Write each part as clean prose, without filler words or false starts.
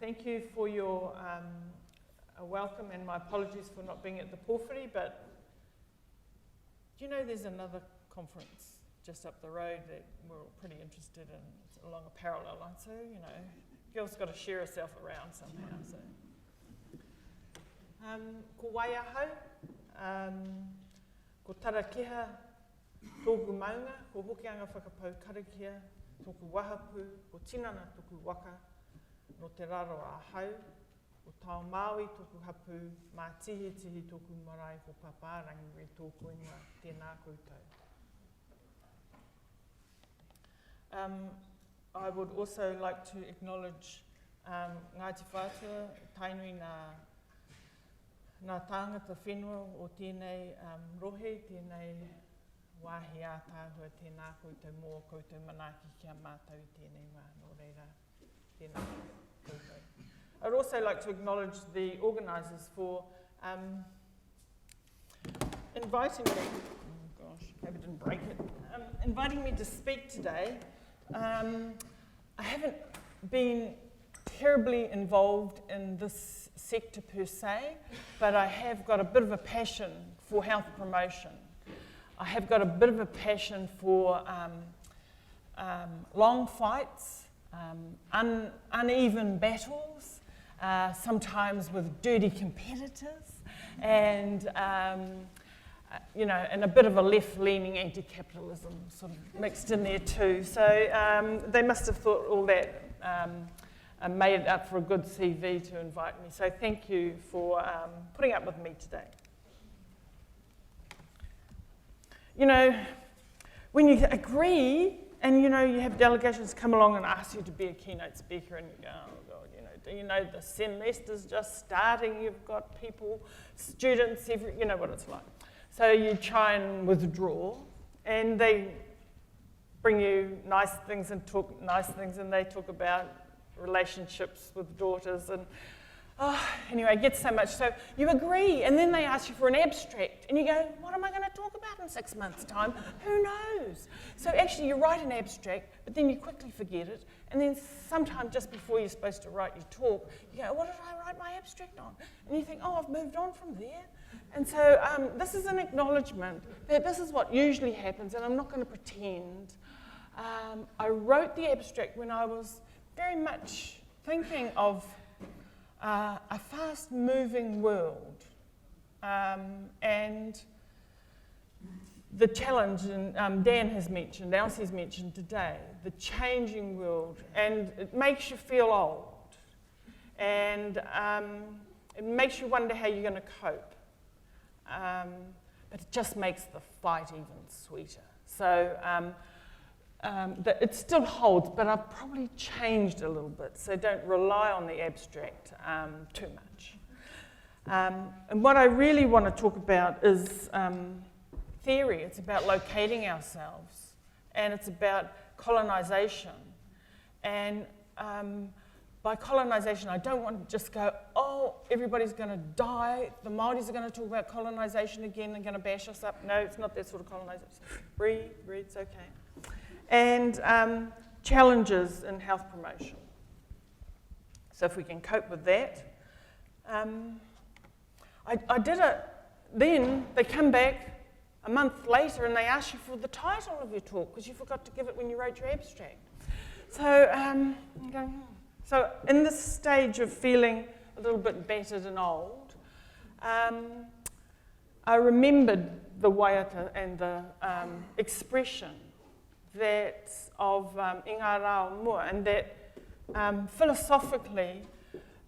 Thank you for your welcome, and my apologies for not being at the Pōwhiri, but do you know there's another conference just up the road that we're all pretty interested in? It's along a parallel line, so, you know, girl's got to share herself around somehow. So, ko waiahau, ko tarakeha, tōku maunga, ko hoki anga whakapau karakia, tōku wahapu, ko tinana tōku waka, no te raro a hau, o tau Māui tōku hapu, mā tihi tihi tōku marae, ko Papaarangi Reid tōku ingoa, tēnā koutou. I would also like to acknowledge Ngāti Whātua, tainui nā tāngata whenua o tēnei rohe, tēnei wāhi a tāhua, tēnā koutou mō koutou manaaki kia mātau i tēnei wā, nō reira, tēnā koutou. I'd also like to acknowledge the organisers for inviting me, oh gosh, maybe I didn't break it, inviting me to speak today. I haven't been terribly involved in this sector per se, but I have got a bit of a passion for health promotion. I have got a bit of a passion for long fights, uneven battles, sometimes with dirty competitors, and you know, and a bit of a left-leaning anti-capitalism sort of mixed in there too. So they must have thought all that made it up for a good CV to invite me. So thank you for putting up with me today. You know, when you agree, and you know, you have delegations come along and ask you to be a keynote speaker, and you go, oh God, you know, do you know the semester's just starting? You've got people, students, you know what it's like. So you try and withdraw, and they bring you nice things and talk nice things, and they talk about relationships with daughters, and anyway, it gets so much. So you agree, and then they ask you for an abstract, and you go, what am I going to talk about in 6 months' time? Who knows? So actually you write an abstract, but then you quickly forget it, and then sometime just before you're supposed to write your talk, you go, what did I write my abstract on? And you think, oh, I've moved on from there. And so this is an acknowledgement that this is what usually happens, and I'm not going to pretend. I wrote the abstract when I was very much thinking of a fast-moving world, and the challenge, and Dan has mentioned, Elsie's mentioned today, the changing world, and it makes you feel old, and it makes you wonder how you're going to cope. But it just makes the fight even sweeter. So it still holds, but I've probably changed a little bit, so don't rely on the abstract too much. And what I really want to talk about is theory. It's about locating ourselves, and it's about colonization. And by colonization, I don't want to just go, oh, everybody's going to die. The Māoris are going to talk about colonization again. They're going to bash us up. No, it's not that sort of colonization. Breathe, it's okay. And challenges in health promotion. So if we can cope with that. I did it. Then they come back a month later and they ask you for the title of your talk because you forgot to give it when you wrote your abstract. So I'm going, so in this stage of feeling a little bit battered and old, I remembered the waiata and the expression that of Inga Rao Mua, and that philosophically,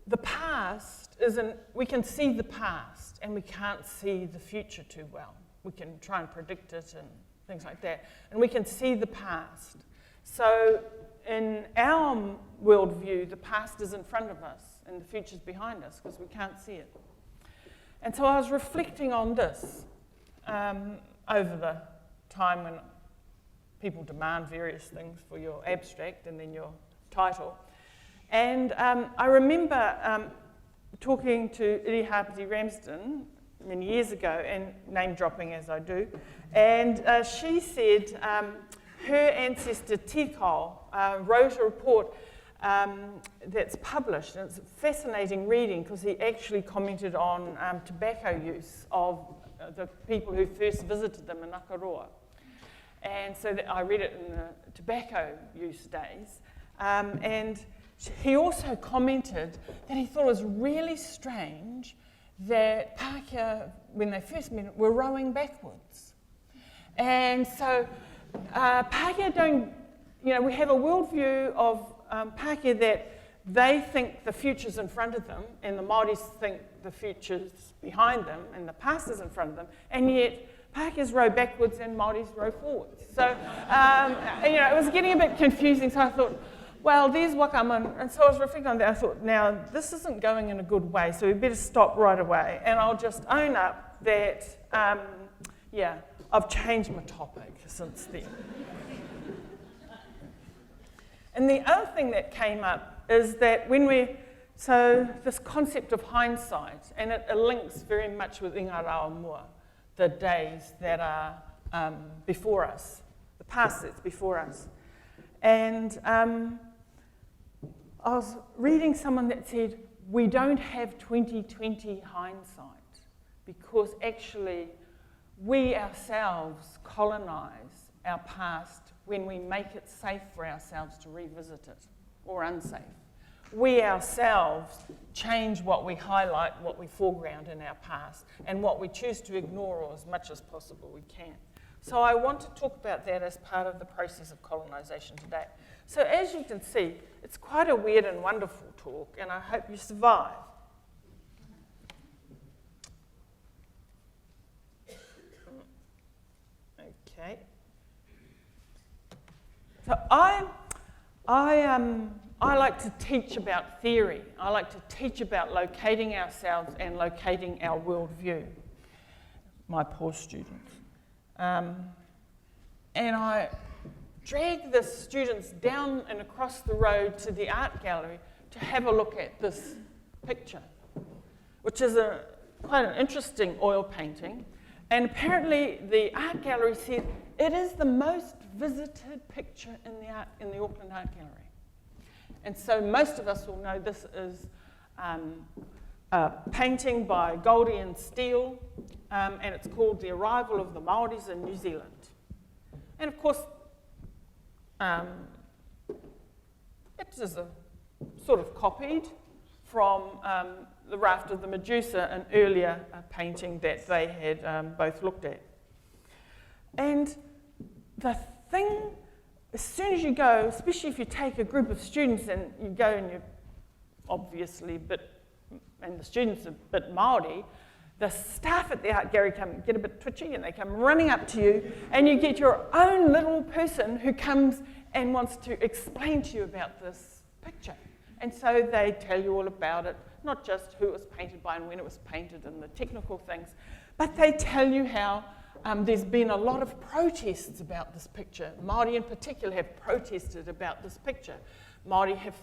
the past we can see the past and we can't see the future too well. We can try and predict it and things like that, and we can see the past. So in our worldview, the past is in front of us and the future's behind us because we can't see it. And so I was reflecting on this over the time when people demand various things for your abstract and then your title. And I remember talking to Iri Hapiti Ramsden many years ago, and name dropping as I do, and she said her ancestor Tikau wrote a report that's published. And it's fascinating reading because he actually commented on tobacco use of the people who first visited them in Akaroa. And so I read it in the tobacco use days. And he also commented that he thought it was really strange that Pākehā, when they first met, were rowing backwards. And so Pākehā don't, we have a worldview of Pākehā that they think the future's in front of them, and the Māoris think the future's behind them, and the past is in front of them, and yet Pākehā's row backwards and Māoris row forwards. So, it was getting a bit confusing, so I thought, well, there's Wakaman, and so I was reflecting on that. I thought, now, this isn't going in a good way, so we better stop right away, and I'll just own up that, I've changed my topic since then. And the other thing that came up is that this concept of hindsight, and it links very much with Inga Rao Mua, the days that are before us, the past that's before us. And I was reading someone that said, we don't have 2020 hindsight because actually we ourselves colonise our past when we make it safe for ourselves to revisit it, or unsafe. We ourselves change what we highlight, what we foreground in our past, and what we choose to ignore, or as much as possible we can. So I want to talk about that as part of the process of colonisation today. So as you can see, it's quite a weird and wonderful talk, and I hope you survive. Okay. So I like to teach about theory. I like to teach about locating ourselves and locating our worldview, my poor students. And I drag the students down and across the road to the art gallery to have a look at this picture, which is quite an interesting oil painting. And apparently the art gallery said it is the most visited picture in the Auckland Art Gallery. And so most of us will know this is a painting by Goldie and Steele, and it's called The Arrival of the Māoris in New Zealand. And of course, it is a sort of copied from the Raft of the Medusa, an earlier painting that they had both looked at. And the thing, as soon as you go, especially if you take a group of students and you go and you're obviously and the students are a bit Māori, the staff at the art gallery get a bit twitchy and they come running up to you, and you get your own little person who comes and wants to explain to you about this picture. And so they tell you all about it, not just who it was painted by and when it was painted and the technical things, but they tell you how there's been a lot of protests about this picture. Māori in particular have protested about this picture. Māori have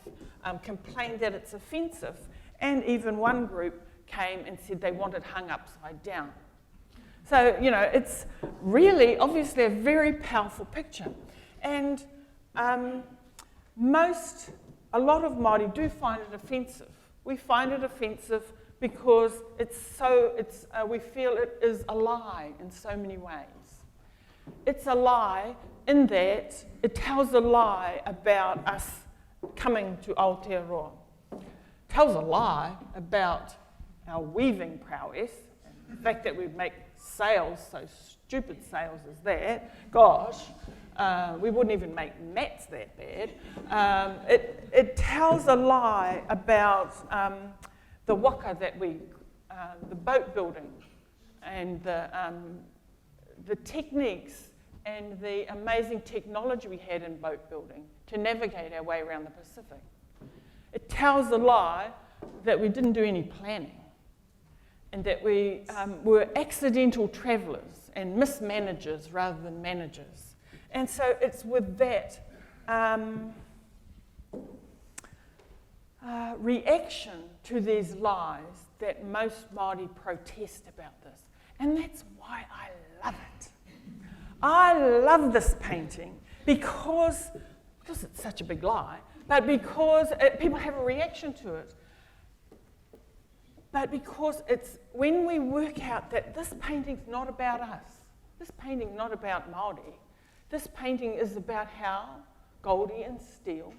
complained that it's offensive, and even one group came and said they want it hung upside down. So, it's really, obviously, a very powerful picture. And a lot of Māori do find it offensive. We find it offensive because we feel it is a lie in so many ways. It's a lie in that it tells a lie about us coming to Aotearoa. It tells a lie about our weaving prowess, and the fact that we make sails, so stupid sails as that. Gosh, we wouldn't even make mats that bad. It tells a lie about the waka that the boat building, and the techniques and the amazing technology we had in boat building to navigate our way around the Pacific. It tells a lie that we didn't do any planning, and that we were accidental travellers and mismanagers rather than managers. And so it's with that reaction to these lies that most Māori protest about this. And that's why I love it. I love this painting because it's such a big lie, but because people have a reaction to it. But because it's when we work out that this painting's not about us, this painting's not about Māori, this painting is about how Goldie and Steele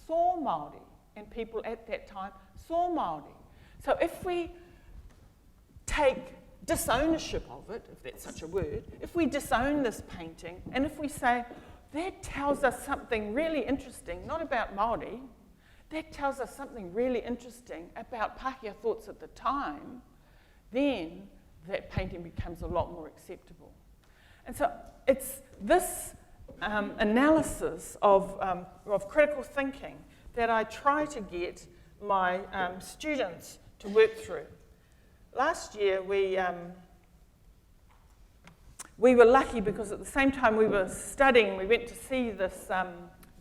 saw Māori, and people at that time saw Māori. So if we take disownership of it, if that's such a word, if we disown this painting, and if we say, that tells us something really interesting, not about Māori, that tells us something really interesting about Pākehā thoughts at the time, then that painting becomes a lot more acceptable. And so it's this analysis of critical thinking that I try to get my students to work through. Last year we were lucky because at the same time we were studying, we went to see this,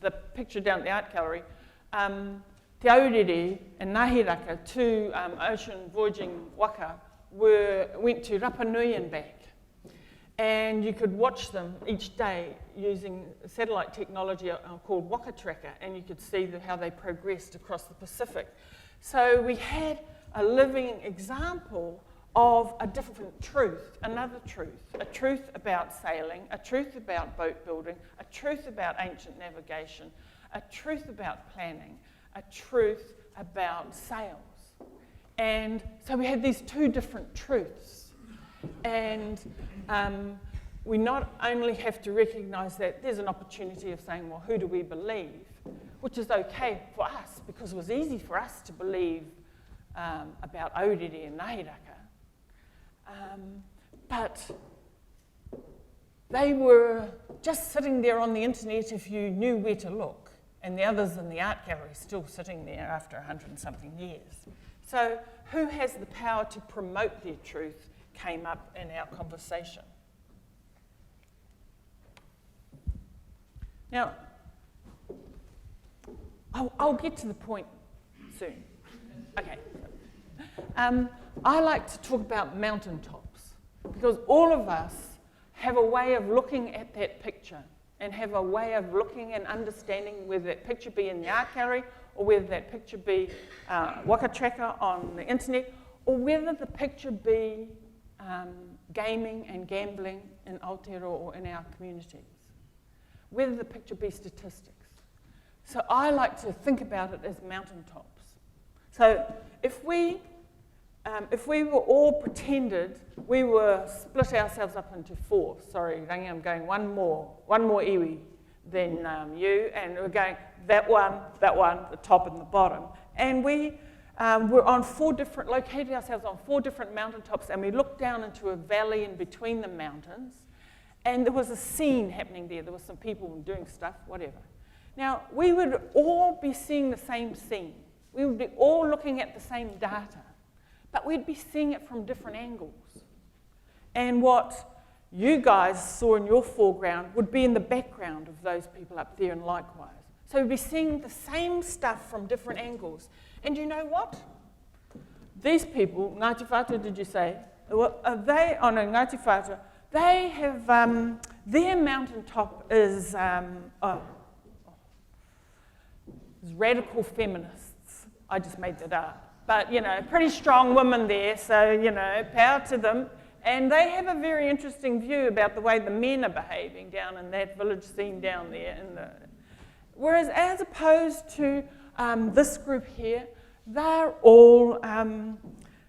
the picture down at the art gallery. Te Aurere and Ngāhi two ocean voyaging waka, went to Rapa Nui and back. And you could watch them each day using satellite technology called Waka Tracker, and you could see how they progressed across the Pacific. So we had a living example of a different truth, another truth, a truth about sailing, a truth about boat building, a truth about ancient navigation, a truth about planning, a truth about sails. And so we had these two different truths. And we not only have to recognise that there's an opportunity of saying, well, who do we believe? Which is okay for us, because it was easy for us to believe about Aurere and Ngāhi but they were just sitting there on the internet if you knew where to look, and the others in the art gallery still sitting there after 100 and something years. So who has the power to promote their truth came up in our conversation. Now, I'll get to the point soon. Okay. I like to talk about mountaintops because all of us have a way of looking at that picture and have a way of looking and understanding whether that picture be in the art gallery or whether that picture be Waka Tracker on the internet or whether the picture be gaming and gambling in Aotearoa or in our communities, whether the picture be statistics. So I like to think about it as mountaintops. So if we were all pretended, we were split ourselves up into four. Sorry, Rangi, I'm going one more iwi than you, and we're going that one, the top and the bottom. And we were on located ourselves on four different mountaintops, and we looked down into a valley in between the mountains, and there was a scene happening there. There were some people doing stuff, whatever. Now, we would all be seeing the same scene. We would be all looking at the same data, but we'd be seeing it from different angles. And what you guys saw in your foreground would be in the background of those people up there, and likewise. So we'd be seeing the same stuff from different angles. And you know what? These people, Ngāti Whātua, did you say? Ngāti Whātua, they have, their mountaintop is radical feminists. I just made that up. But, pretty strong women there, so, power to them. And they have a very interesting view about the way the men are behaving down in that village scene down there. Whereas as opposed to this group here, they're all,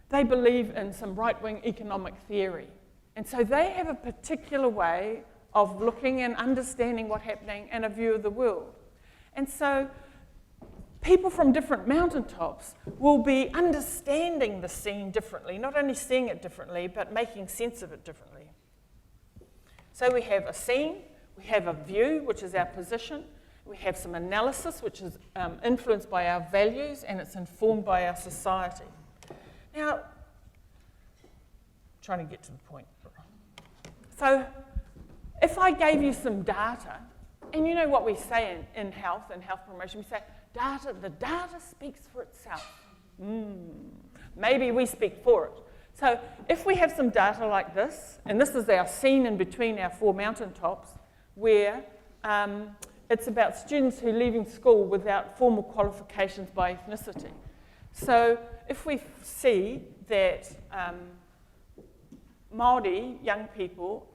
they believe in some right-wing economic theory. And so they have a particular way of looking and understanding what's happening and a view of the world. And so people from different mountaintops will be understanding the scene differently, not only seeing it differently, but making sense of it differently. So we have a scene, we have a view, which is our position, we have some analysis, which is influenced by our values, and it's informed by our society. Now, trying to get to the point. So if I gave you some data, and you know what we say in health and health promotion, we say, the data speaks for itself. Maybe we speak for it. So if we have some data like this, and this is our scene in between our four mountaintops, where it's about students who are leaving school without formal qualifications by ethnicity. So if we see that Māori young people,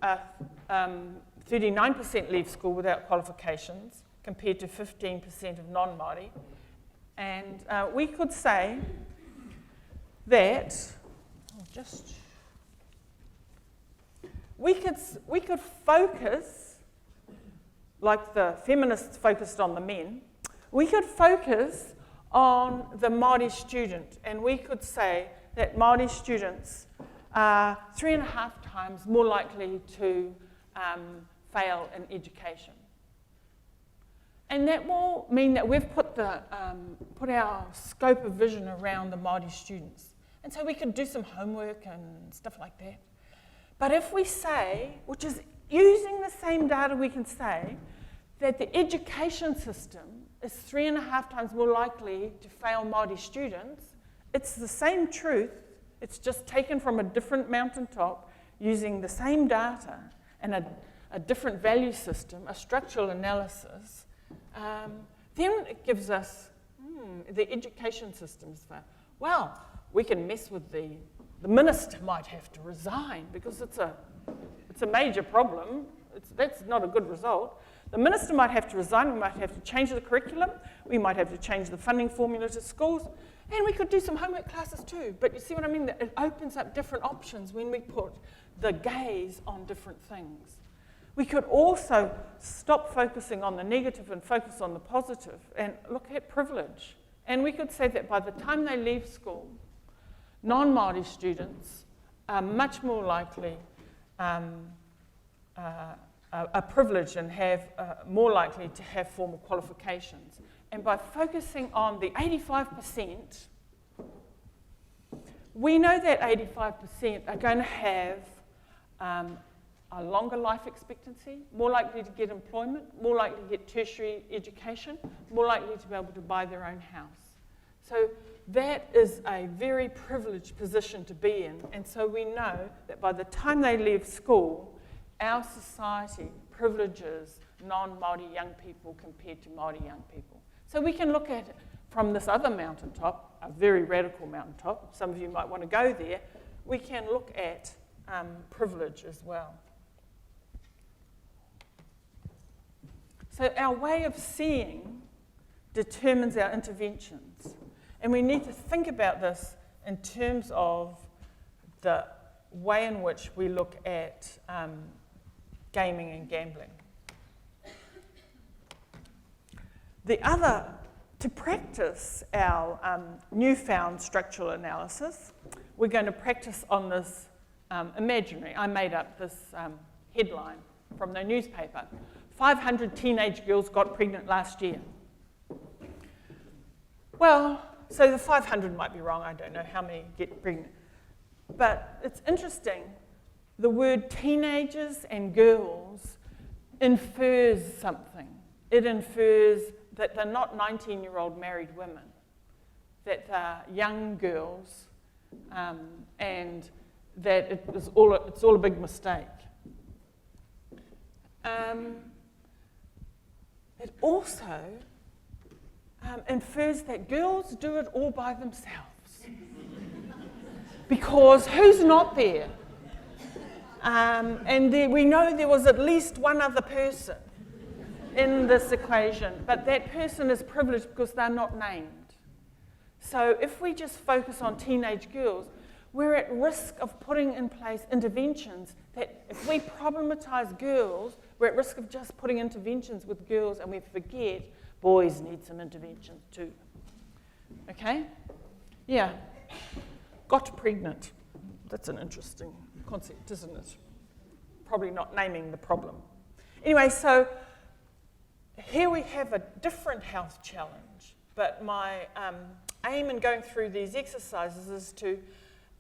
39% leave school without qualifications compared to 15% of non-Māori, and we could say that, we could focus, like the feminists focused on the men, we could focus on the Māori student, and we could say that Māori students are 3.5 times more likely to fail in education. And that will mean that we've put our scope of vision around the Māori students. And so we could do some homework and stuff like that. But if we say, which is using the same data, we can say that the education system is 3.5 times more likely to fail Māori students, it's the same truth, it's just taken from a different mountaintop using the same data and a different value system, a structural analysis, then it gives us the education systems. Well, we can mess with the minister might have to resign because it's a major problem. That's not a good result. The minister might have to resign, we might have to change the curriculum, we might have to change the funding formula to schools, and we could do some homework classes too. But you see what I mean? It opens up different options when we put the gaze on different things. We could also stop focusing on the negative and focus on the positive and look at privilege. And we could say that by the time they leave school, non-Māori students are much more likely are privileged and more likely to have formal qualifications. And by focusing on the 85%, we know that 85% are going to have a longer life expectancy, more likely to get employment, more likely to get tertiary education, more likely to be able to buy their own house. So that is a very privileged position to be in. And so we know that by the time they leave school, our society privileges non-Māori young people compared to Māori young people. So we can look at it from this other mountaintop, a very radical mountaintop. Some of you might want to go there. We can look at privilege as well. So our way of seeing determines our interventions. And we need to think about this in terms of the way in which we look at gaming and gambling. To practice our newfound structural analysis, we're going to practice on this imaginary. I made up this headline from the newspaper. 500 teenage girls got pregnant last year. Well, so the 500 might be wrong. I don't know how many get pregnant. But it's interesting. The word teenagers and girls infers something. It infers that they're not 19-year-old married women, that they're young girls, and that it's all a big mistake. It also infers that girls do it all by themselves. Because who's not there? And we know there was at least one other person in this equation, but that person is privileged because they're not named. So if we just focus on teenage girls, we're at risk of putting in place interventions that if we problematize girls, we're at risk of just putting interventions with girls and we forget boys need some interventions too. Okay? Yeah. Got pregnant. That's an interesting concept, isn't it? Probably not naming the problem. Anyway, so here we have a different health challenge, but my aim in going through these exercises is to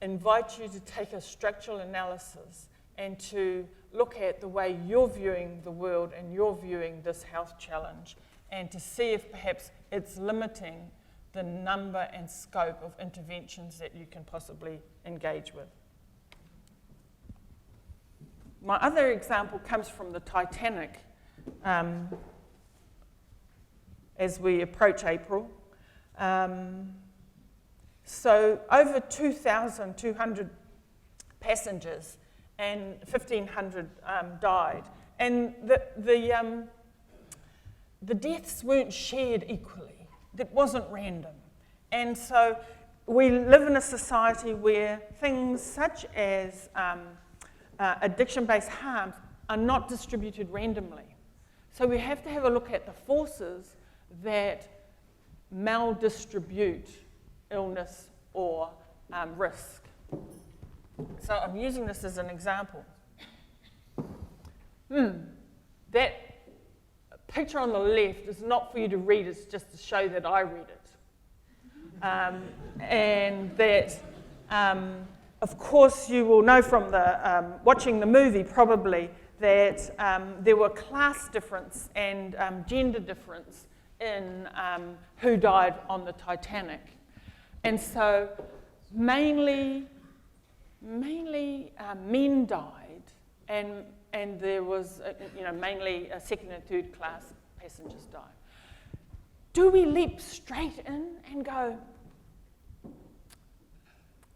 invite you to take a structural analysis and to look at the way you're viewing the world and you're viewing this health challenge and to see if perhaps it's limiting the number and scope of interventions that you can possibly engage with. My other example comes from the Titanic as we approach April. So over 2,200 passengers and 1,500 died. And the deaths weren't shared equally. It wasn't random. And so we live in a society where things such as addiction-based harms are not distributed randomly. So we have to have a look at the forces that maldistribute illness or risk. So I'm using this as an example. That picture on the left is not for you to read, it's just to show that I read it. And that, of course, you will know from the watching the movie probably that there were class difference and gender difference in who died on the Titanic. And so mainly men died, and there was, mainly second and third class passengers died. Do we leap straight in and go,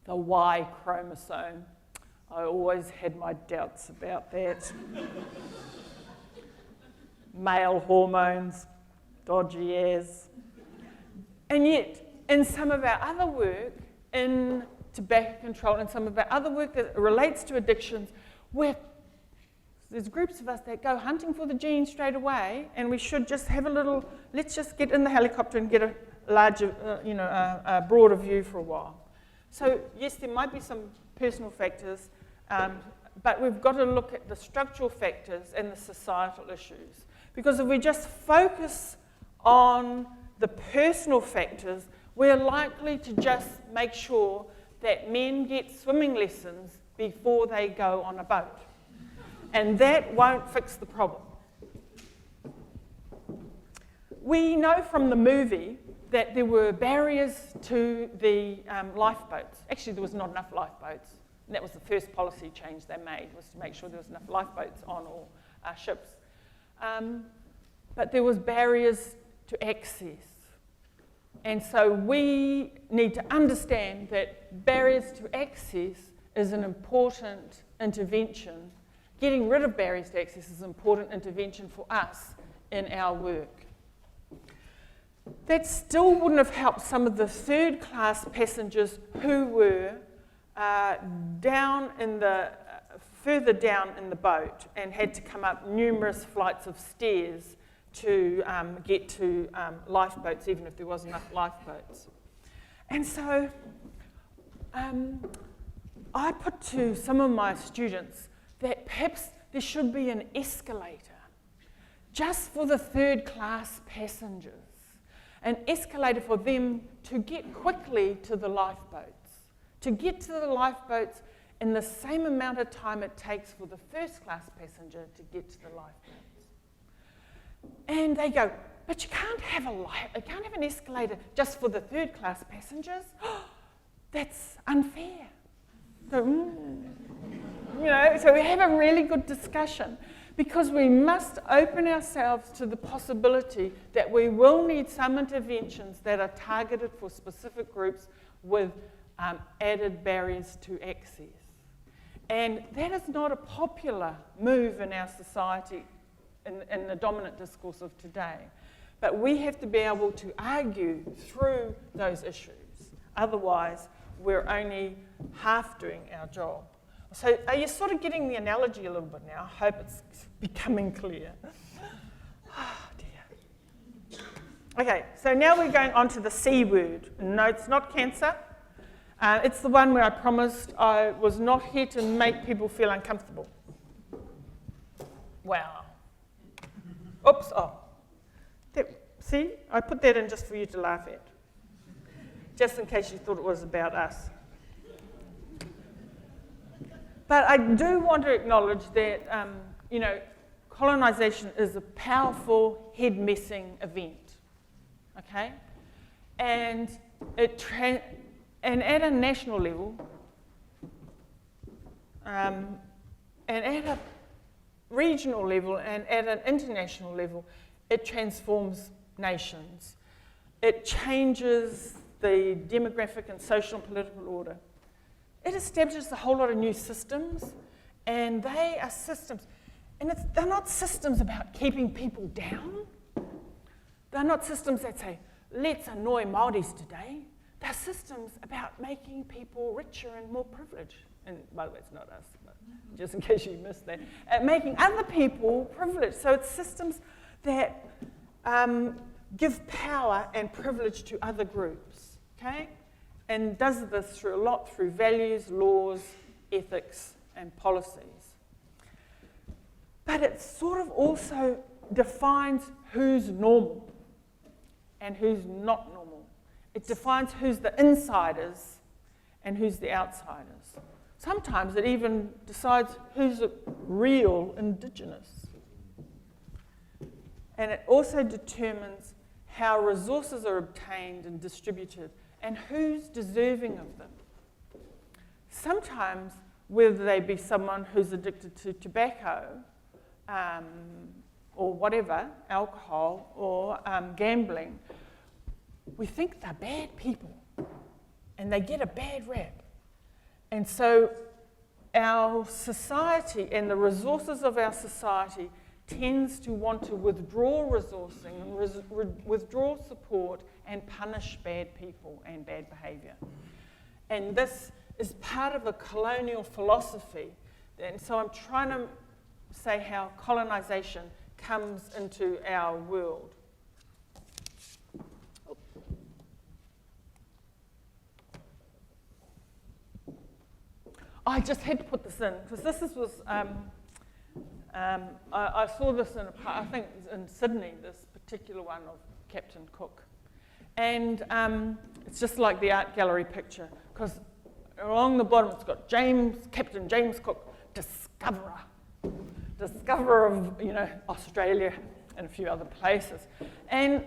the Y chromosome? I always had my doubts about that. Male hormones, dodgy as. And yet, in some of our other work, in tobacco control, and some of our other work that relates to addictions, there's groups of us that go hunting for the gene straight away, and we should just have a little, let's just get in the helicopter and get a larger, a broader view for a while. So yes, there might be some personal factors, but we've got to look at the structural factors and the societal issues. Because if we just focus on the personal factors, we're likely to just make sure that men get swimming lessons before they go on a boat. And that won't fix the problem. We know from the movie that there were barriers to the lifeboats. Actually, there was not enough lifeboats. And that was the first policy change they made, was to make sure there was enough lifeboats on all ships. But there was barriers to access. And so we need to understand that barriers to access is an important intervention. Getting rid of barriers to access is an important intervention for us in our work. That still wouldn't have helped some of the third-class passengers who were further down in the boat and had to come up numerous flights of stairs to get to lifeboats, even if there wasn't enough lifeboats. And so I put to some of my students that perhaps there should be an escalator just for the third-class passengers, an escalator for them to get quickly to the lifeboats, to get to the lifeboats in the same amount of time it takes for the first-class passenger to get to the lifeboats. And they go, but you can't have an escalator just for the third-class passengers. That's unfair. So, so we have a really good discussion because we must open ourselves to the possibility that we will need some interventions that are targeted for specific groups with added barriers to access. And that is not a popular move in our society in the dominant discourse of today. But we have to be able to argue through those issues. Otherwise, we're only half doing our job. So are you sort of getting the analogy a little bit now? I hope it's becoming clear. Oh, dear. Okay, so now we're going on to the C word. No, it's not cancer. It's the one where I promised I was not here to make people feel uncomfortable. Wow. Oops, see, I put that in just for you to laugh at. Just in case you thought it was about us. But I do want to acknowledge that, colonization is a powerful head-messing event, okay? And at a national level, and at a regional level, and at an international level, it transforms nations. It changes the demographic and social and political order. It establishes a whole lot of new systems, and they are systems. And they're not systems about keeping people down. They're not systems that say, let's annoy Māoris today. They're systems about making people richer and more privileged. And by the way, it's not us, but just in case you missed that. Making other people privileged. So it's systems that give power and privilege to other groups, okay? And does this through values, laws, ethics, and policies. But it sort of also defines who's normal and who's not normal. It defines who's the insiders and who's the outsiders. Sometimes it even decides who's real Indigenous. And it also determines how resources are obtained and distributed and who's deserving of them. Sometimes, whether they be someone who's addicted to tobacco or whatever, alcohol or gambling, we think they're bad people and they get a bad rap. And so our society and the resources of our society tends to want to withdraw resourcing and withdraw support and punish bad people and bad behaviour. And this is part of a colonial philosophy. And so I'm trying to say how colonization comes into our world. I just had to put this in, because this was, I saw this in, I think it was in Sydney, this particular one of Captain Cook. And it's just like the art gallery picture, because along the bottom it's got Captain James Cook, discoverer of, Australia and a few other places. And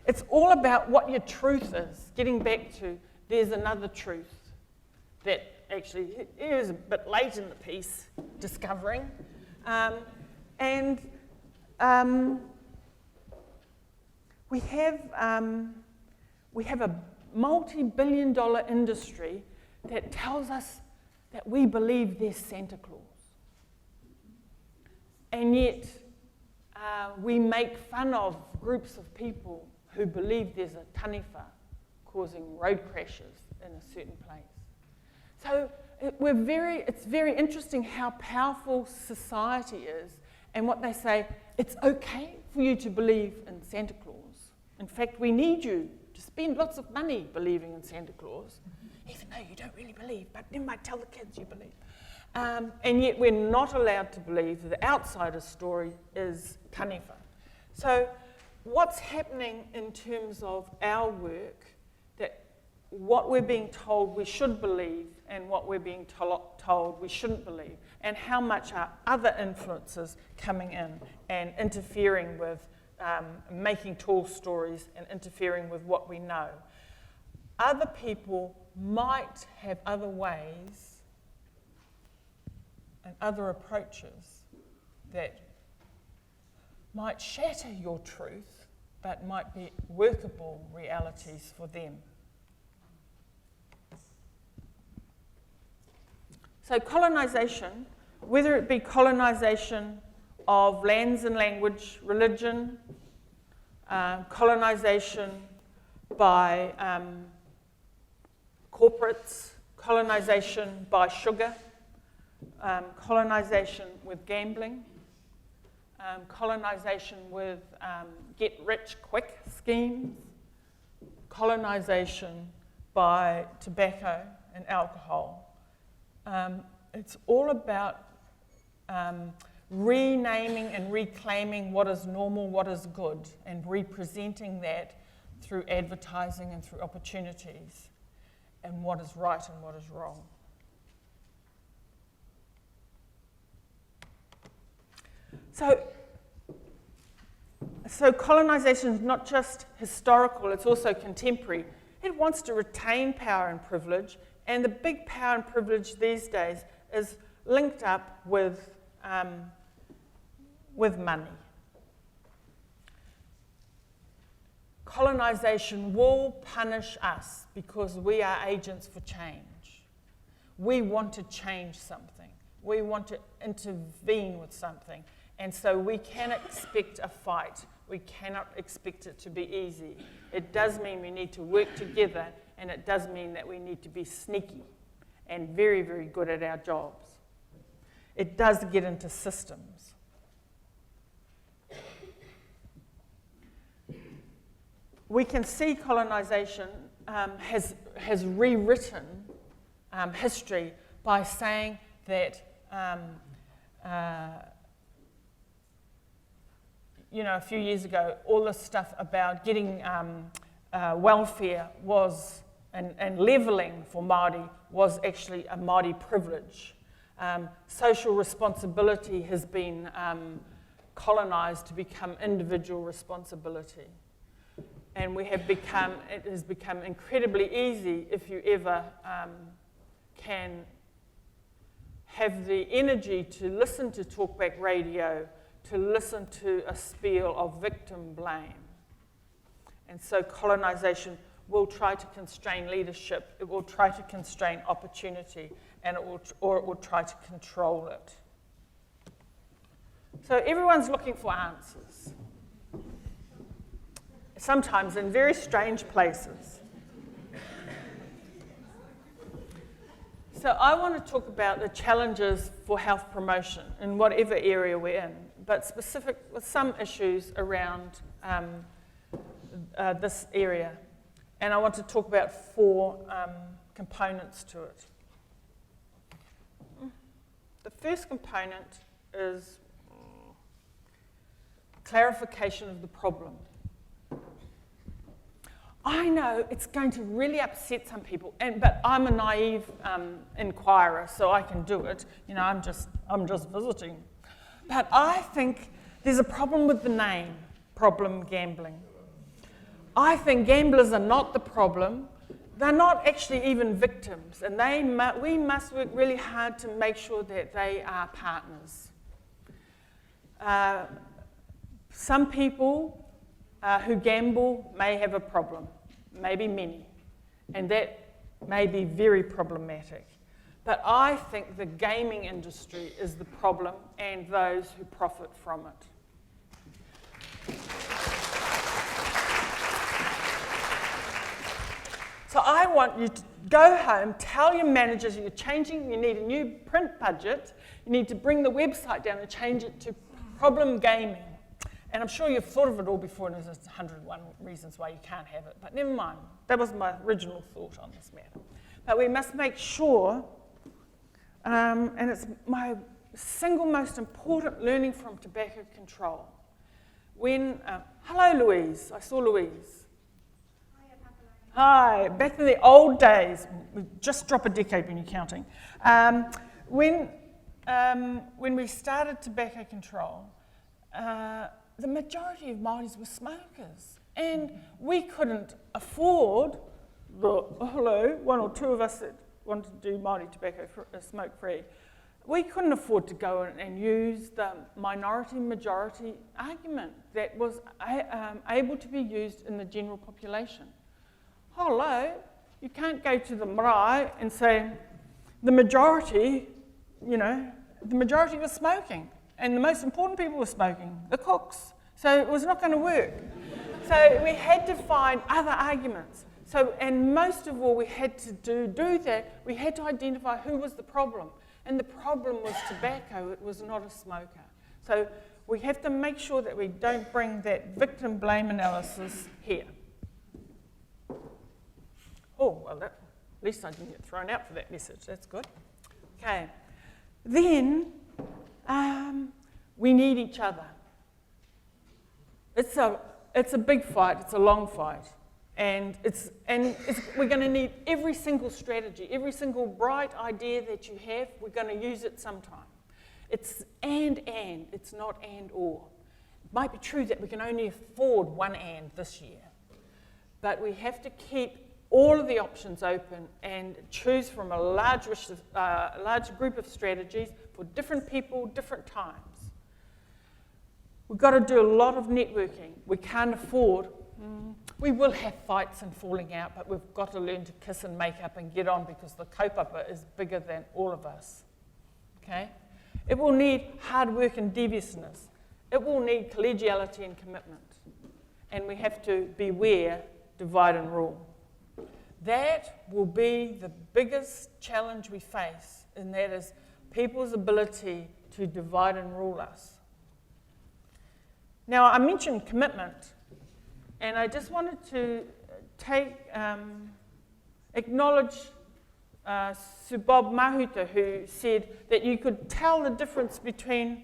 it's all about what your truth is, getting back to there's another truth that actually he was a bit late in the piece discovering. We have a multi-billion-dollar industry that tells us that we believe there's Santa Claus. And yet we make fun of groups of people who believe there's a taniwha causing road crashes in a certain place. So it's very interesting how powerful society is, and what they say, it's okay for you to believe in Santa Claus. In fact, we need you to spend lots of money believing in Santa Claus, even though you don't really believe, but you might tell the kids you believe. And yet we're not allowed to believe that the outsider story is taniwha. So what's happening in terms of our work, that what we're being told we should believe and what we're being told we shouldn't believe, and how much are other influences coming in and interfering with making tall stories and interfering with what we know. Other people might have other ways and other approaches that might shatter your truth, but might be workable realities for them. So colonization, whether it be colonization of lands and language, religion, colonization by corporates, colonization by sugar, colonization with gambling, colonization with get-rich-quick schemes, colonization by tobacco and alcohol. It's all about renaming and reclaiming what is normal, what is good, and representing that through advertising and through opportunities, and what is right and what is wrong. So colonization is not just historical, it's also contemporary. It wants to retain power and privilege, and the big power and privilege these days is linked up with money. Colonization will punish us because we are agents for change. We want to change something. We want to intervene with something. And so we cannot expect a fight. We cannot expect it to be easy. It does mean we need to work together, and it does mean that we need to be sneaky and very, very good at our jobs. It does get into systems. We can see colonization has rewritten history by saying that a few years ago, all this stuff about getting welfare was and levelling for Māori was actually a Māori privilege. Social responsibility has been colonised to become individual responsibility. And it has become incredibly easy if you ever can have the energy to listen to talkback radio, to listen to a spiel of victim blame. And so colonisation will try to constrain leadership, it will try to constrain opportunity, and it will try to control it. So everyone's looking for answers, sometimes in very strange places. So I want to talk about the challenges for health promotion in whatever area we're in, but specific with some issues around this area. And I want to talk about 4 components to it. The first component is clarification of the problem. I know it's going to really upset some people, but I'm a naive inquirer, so I can do it. I'm just visiting. But I think there's a problem with the name, problem gambling. I think gamblers are not the problem. They're not actually even victims, and we must work really hard to make sure that they are partners. Some people who gamble may have a problem, maybe many, and that may be very problematic. But I think the gaming industry is the problem and those who profit from it. So I want you to go home, tell your managers you're changing, you need a new print budget, you need to bring the website down and change it to problem gaming. And I'm sure you've thought of it all before, and there's 101 reasons why you can't have it, but never mind. That was my original thought on this matter. But we must make sure, and it's my single most important learning from tobacco control. Hello Louise, I saw Louise. Hi, back in the old days, just drop a decade when you're counting. When we started tobacco control, the majority of Māoris were smokers, and we couldn't afford one or two of us that wanted to do Māori tobacco smoke-free. We couldn't afford to go and use the minority-majority argument that was able to be used in the general population. Hello, you can't go to the marae and say the majority was smoking, and the most important people were smoking, the cooks. So it was not going to work. So we had to find other arguments. And most of all, we had to do that. We had to identify who was the problem, and the problem was tobacco. It was not a smoker. So we have to make sure that we don't bring that victim blame analysis here. Oh, well, at least I didn't get thrown out for that message. That's good. Okay. Then we need each other. It's a big fight. It's a long fight. And we're going to need every single strategy, every single bright idea that you have, we're going to use it sometime. It's and, it's not and or. It might be true that we can only afford one and this year, but we have to keep all of the options open and choose from a large group of strategies for different people, different times. We've got to do a lot of networking. We can't afford We will have fights and falling out, but we've got to learn to kiss and make up and get on because the kaupapa is bigger than all of us. Okay? It will need hard work and deviousness. It will need collegiality and commitment. And we have to beware, divide and rule. That will be the biggest challenge we face, and that is people's ability to divide and rule us. Now, I mentioned commitment, and I just wanted to acknowledge Sir Bob Mahuta, who said that you could tell the difference between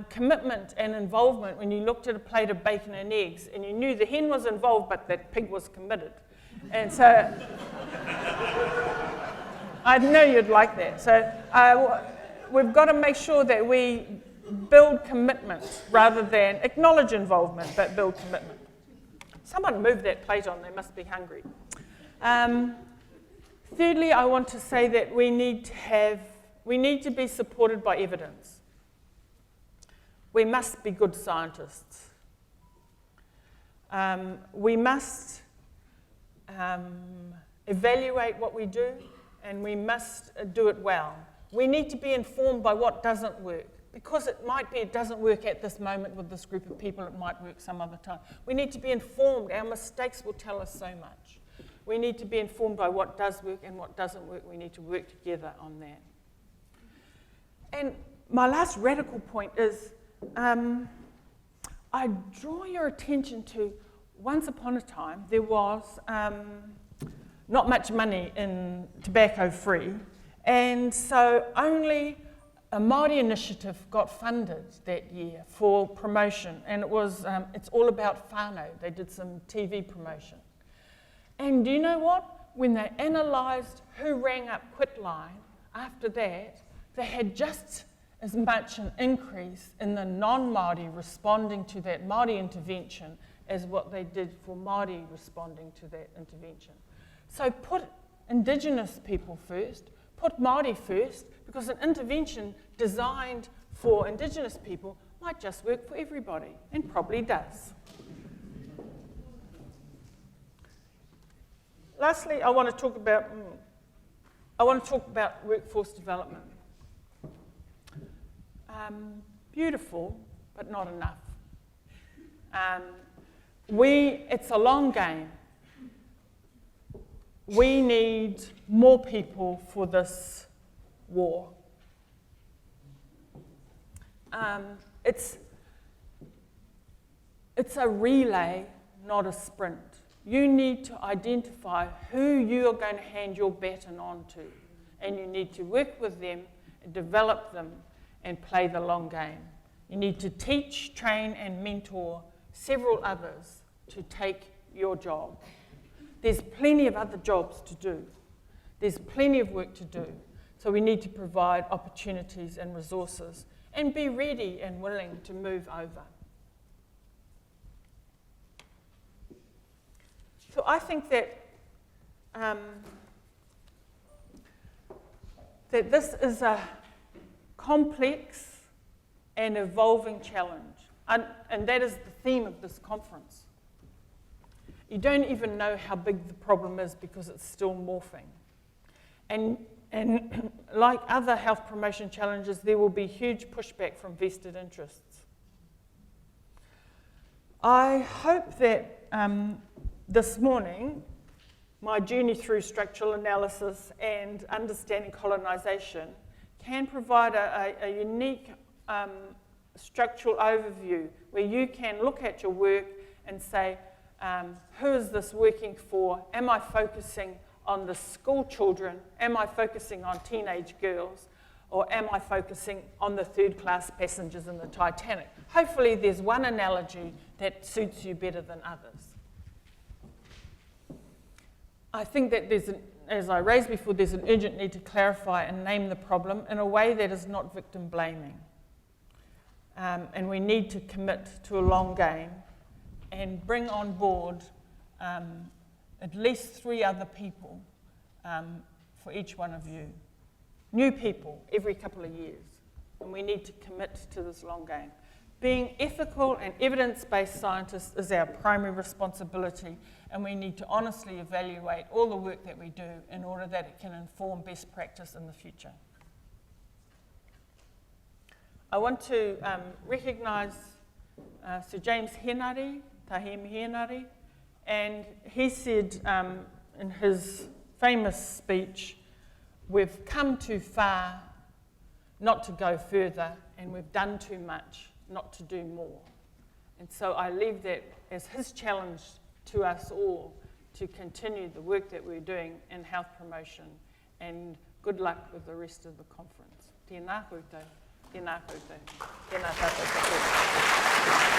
commitment and involvement when you looked at a plate of bacon and eggs, and you knew the hen was involved, but that pig was committed. And so I know you'd like that. So we've got to make sure that we build commitment rather than acknowledge involvement, but build commitment. Someone moved that plate on, they must be hungry. Thirdly, I want to say that we need to be supported by evidence. We must be good scientists. We must evaluate what we do, and we must do it well. We need to be informed by what doesn't work, because it might be it doesn't work at this moment with this group of people, it might work some other time. We need to be informed. Our mistakes will tell us so much. We need to be informed by what does work and what doesn't work. We need to work together on that. And my last radical point is, I draw your attention to once upon a time there was not much money in tobacco-free, and so only a Māori initiative got funded that year for promotion, and it's all about whānau. They did some TV promotion. And do you know what? When they analysed who rang up Quitline after that, they had just as much an increase in the non-Māori responding to that Māori intervention as what they did for Māori responding to that intervention. So put Indigenous people first, put Māori first, because an intervention designed for Indigenous people might just work for everybody, and probably does. Lastly, I want to talk about workforce development. Beautiful, but not enough. It's a long game. We need more people for this war. It's a relay, not a sprint. You need to identify who you are going to hand your baton on to, and you need to work with them, develop them, and play the long game. You need to teach, train, and mentor several others to take your job. There's plenty of other jobs to do. There's plenty of work to do. So we need to provide opportunities and resources and be ready and willing to move over. So I think that this is a complex and evolving challenge, and that is the theme of this conference. You don't even know how big the problem is because it's still morphing. And like other health promotion challenges, there will be huge pushback from vested interests. I hope that this morning, my journey through structural analysis and understanding colonization can provide a unique structural overview where you can look at your work and say, who is this working for? Am I focusing on the school children? Am I focusing on teenage girls? Or am I focusing on the third-class passengers in the Titanic? Hopefully there's one analogy that suits you better than others. I think that as I raised before, there's an urgent need to clarify and name the problem in a way that is not victim blaming. And we need to commit to a long game and bring on board at least 3 other people for each one of you. New people every couple of years. And we need to commit to this long game. Being ethical and evidence-based scientists is our primary responsibility, and we need to honestly evaluate all the work that we do in order that it can inform best practice in the future. I want to recognise Sir James Henare, Tahim Henare, and he said in his famous speech, "We've come too far not to go further, and we've done too much not to do more." And so I leave that as his challenge to us all to continue the work that we're doing in health promotion, and good luck with the rest of the conference. Tēnā koutou, tēnā koutou, tēnā tātou katoa.